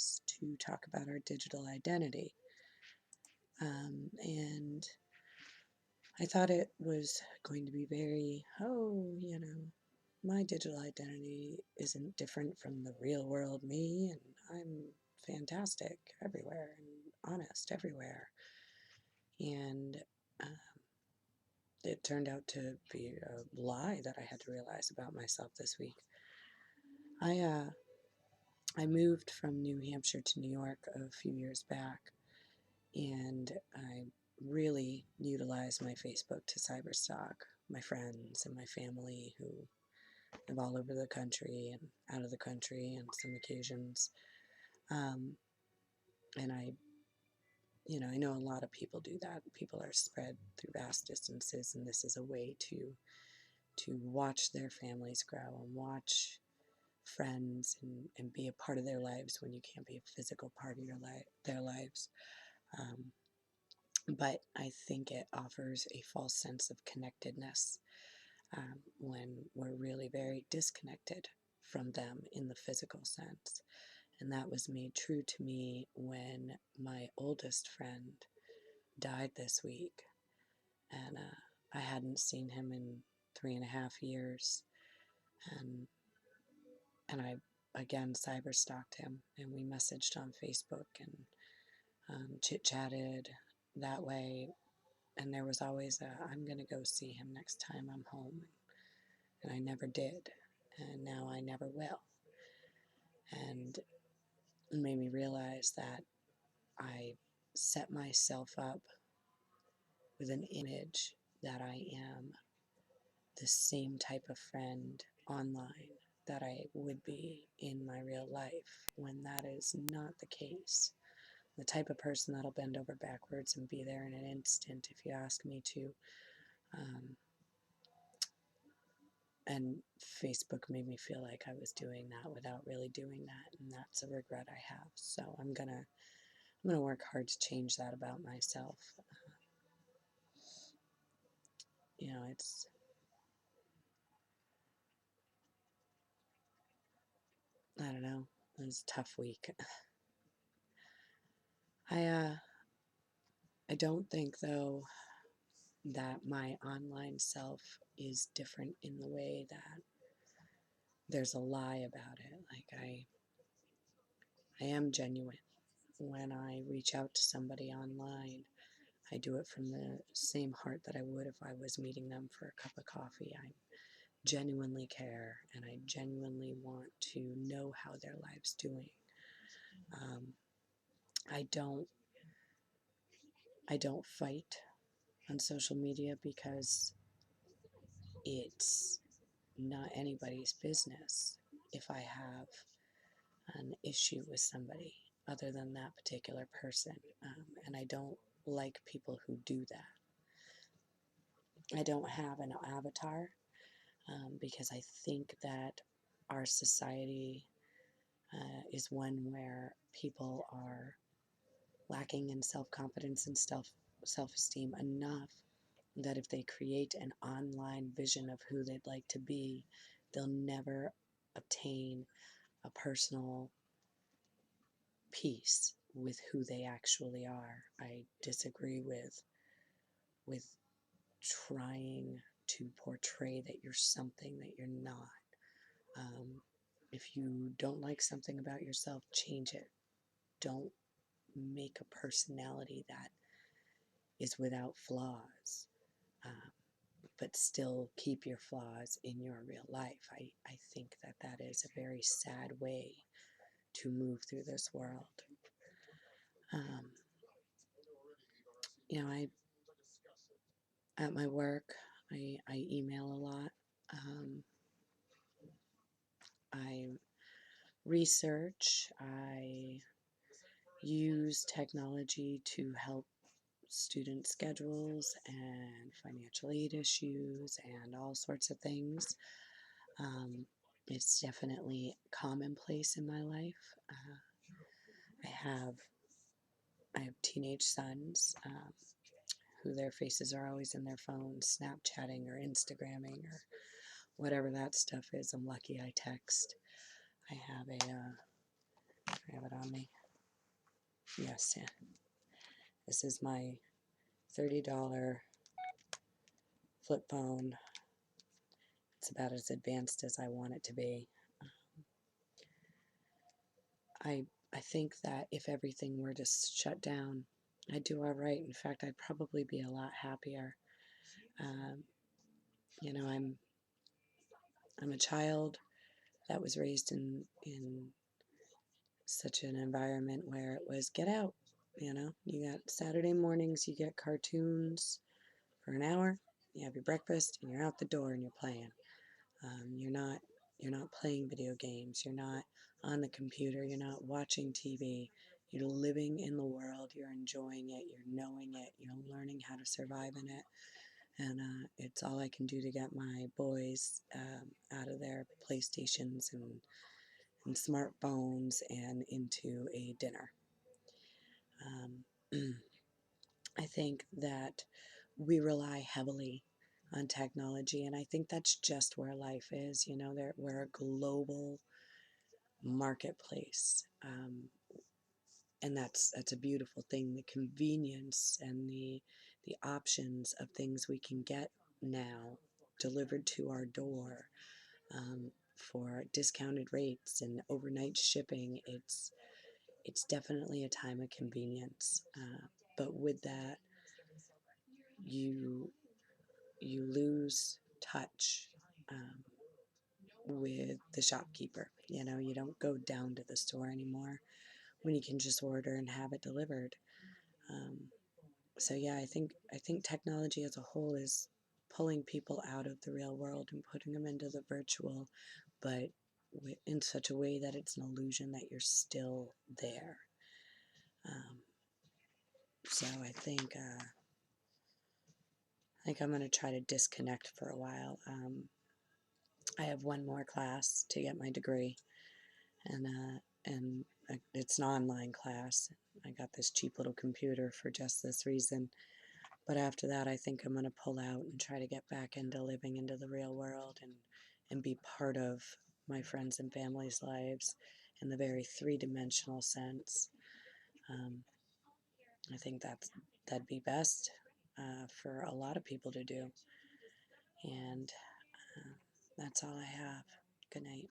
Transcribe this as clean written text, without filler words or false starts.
us to talk about our digital identity. And I thought it was going to be very, my digital identity isn't different from the real world me, and I'm fantastic everywhere and honest everywhere. And it turned out to be a lie that I had to realize about myself this week. I moved from New Hampshire to New York a few years back, and I really utilized my Facebook to cyberstalk my friends and my family who live all over the country and out of the country on some occasions. And I know a lot of people do that. People are spread through vast distances, and this is a way to watch their families grow and watch friends and be a part of their lives when you can't be a physical part of their lives. But I think it offers a false sense of connectedness when we're really very disconnected from them in the physical sense. And that was made true to me when my oldest friend died this week. And I hadn't seen him in 3.5 years. And I again cyberstalked him, and we messaged on Facebook and chit-chatted that way. And there was always I'm going to go see him next time I'm home. And I never did. And now I never will. And it made me realize that I set myself up with an image that I am the same type of friend online that I would be in my real life, when that is not the case. The type of person that'll bend over backwards and be there in an instant if you ask me to. And Facebook made me feel like I was doing that without really doing that, and that's a regret I have. So I'm gonna work hard to change that about myself. It's I don't know. It was a tough week. I don't think though that my online self is different in the way that there's a lie about it. Like I am genuine when I reach out to somebody online. I do it from the same heart that I would if I was meeting them for a cup of coffee. I genuinely care, and I genuinely want to know how their life's doing. I don't fight on social media because it's not anybody's business if I have an issue with somebody other than that particular person. And I don't like people who do that. I don't have an avatar because I think that our society is one where people are lacking in self-confidence and self-esteem enough that if they create an online vision of who they'd like to be, they'll never obtain a personal peace with who they actually are. I disagree with trying to portray that you're something that you're not. If you don't like something about yourself, change it. Don't make a personality that is without flaws, but still keep your flaws in your real life. I think that is a very sad way to move through this world. I at my work, I email a lot. I research. I use technology to help student schedules and financial aid issues and all sorts of things. It's definitely commonplace in my life. I have teenage sons who their faces are always in their phones, Snapchatting or Instagramming or whatever that stuff is. I'm lucky I text. I have I have it on me. Yes, yeah. This is my $30 flip phone. It's about as advanced as I want it to be. I think that if everything were to shut down, I'd do all right. In fact, I'd probably be a lot happier. Um, you know, I'm a child that was raised in such an environment where it was get out. You got Saturday mornings, you get cartoons for an hour, you have your breakfast, and you're out the door and you're playing. You're not playing video games. You're not on the computer. You're not watching TV. You're living in the world. You're enjoying it. You're knowing it. You're learning how to survive in it. And it's all I can do to get my boys out of their PlayStations and smartphones and into a dinner. Um, I think that we rely heavily on technology, and I think that's just where life is. We're a global marketplace, and that's a beautiful thing. The convenience and the options of things we can get now delivered to our door for discounted rates and overnight shipping. It's definitely a time of convenience, but with that, you you lose touch with the shopkeeper. You don't go down to the store anymore when you can just order and have it delivered. Um, so yeah, I think technology as a whole is pulling people out of the real world and putting them into the virtual, but in such a way that it's an illusion that you're still there. Um, so I think I'm going to try to disconnect for a while. I have one more class to get my degree, and it's an online class. I got this cheap little computer for just this reason. But after that, I think I'm going to pull out and try to get back into living into the real world and be part of my friends and family's lives in the very three-dimensional sense. Um, I think that'd be best for a lot of people to do. And that's all I have. Good night.